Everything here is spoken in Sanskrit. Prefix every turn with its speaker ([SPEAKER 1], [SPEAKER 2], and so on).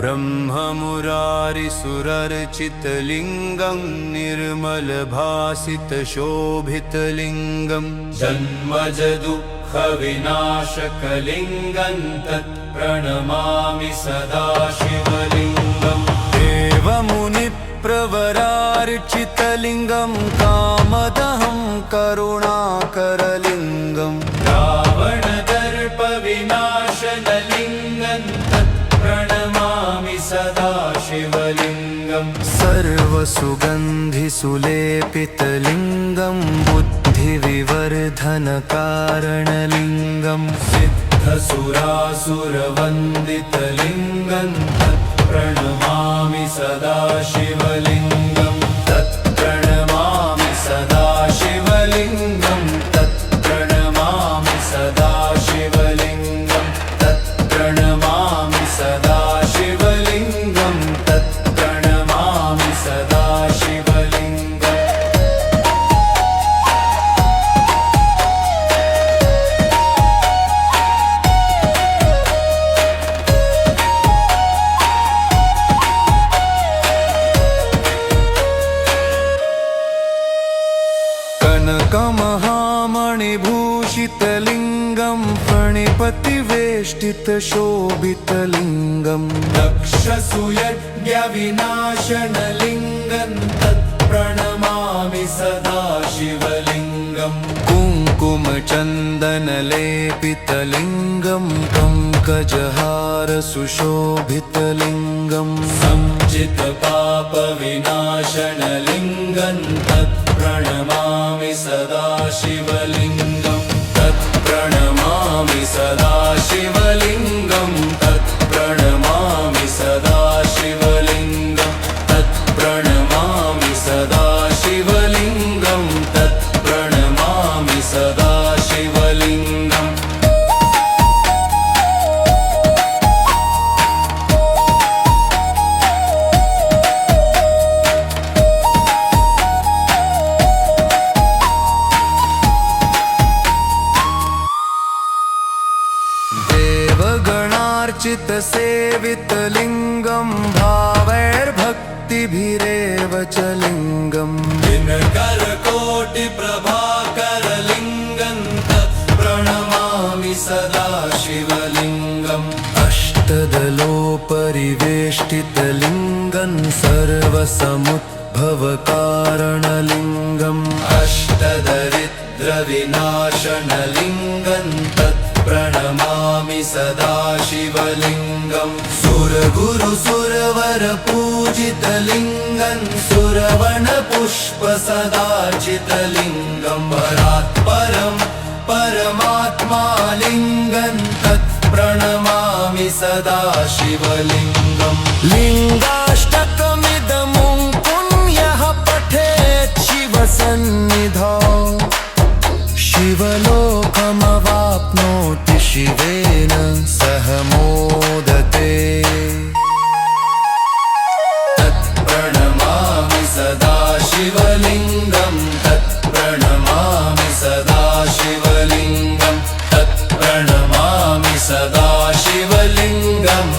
[SPEAKER 1] ब्रह्ममुरारिसुरर्चितलिङ्गं निर्मलभासितशोभितलिङ्गं जन्मजदुःखविनाशकलिङ्गं तत्प्रणमामि सदा शिवलिङ्गं देवमुनिप्रवरार्चितलिङ्गं कामदहं करुणाकरलिङ्गं रावणदर्पविनाशनलिङ्गं तत्प्रणमामि सदा शिवलिङ्गं सर्वसुगन्धिसुलेपितलिङ्गं बुद्धिविवर्धनकारणलिङ्गं सिद्धसुरासुरवन्दितलिङ्गं तत्प्रणमामि सदा शिवलिङ्गं तत्प्रणमामि सदा शिवलिङ्गं तत्प्रणमामि सदा शिवलिङ्गं तत्प्रणमामि सदा शिवलिङ्गं तत्प्रणमामि सदा शिवलिङ्गम् कनकमहामणिभूषितलिङ्गं फणिपतिवेष्टितशोभितलिङ्गं दक्षसुयज्ञविनाशनलिङ्गं तत्प्रणमामि सदा शिवलिङ्गं कुङ्कुमचन्दनलेपितलिङ्गं पङ्कजहारसुशोभितलिङ्गं संचितपापविनाशनलिङ्गं तत्प्रणमामि सदा शिवलिङ्गं तत्प्रणमामि सदा शिवलिङ्गं तत्प्रणमामि सदा शिवलिङ्गं तत्प्रणमामि सदा शिवलिङ्गं तत्प्रणमामि सदा शिवलिङ्गम् देवगणार्चितसेवितलिङ्गं भावैर्भक्तिभिरेव च लिङ्गं दिनकरकोटिप्रभाकरलिङ्गं तत्प्रणमामि सदा शिवलिङ्गम् अष्टदलोपरिवेष्टितलिङ्गं सर्वसमुद्भवकारणलिङ्गम् अष्टदरिद्रविनाशनलिङ्गं तत्प्रणमामि सदा शिवलिङ्गं सुरगुरुसुरवरपूजितलिङ्गं सुरवनपुष्पसदार्चितलिङ्गं परात्परं परमात्मालिङ्गं तत्प्रणमामि सदा शिवलिङ्गं लिङ्गाष्टकमिदमुं पुण्यः पठेत् शिवसन्निधौ शिवलोकमवाप्नोति शिवेन सह मोदते तत्प्रणमामि सदा शिवलिङ्गं तत्प्रणमामि सदा शिवलिङ्गं तत्प्रणमामि सदा शिवलिङ्गम्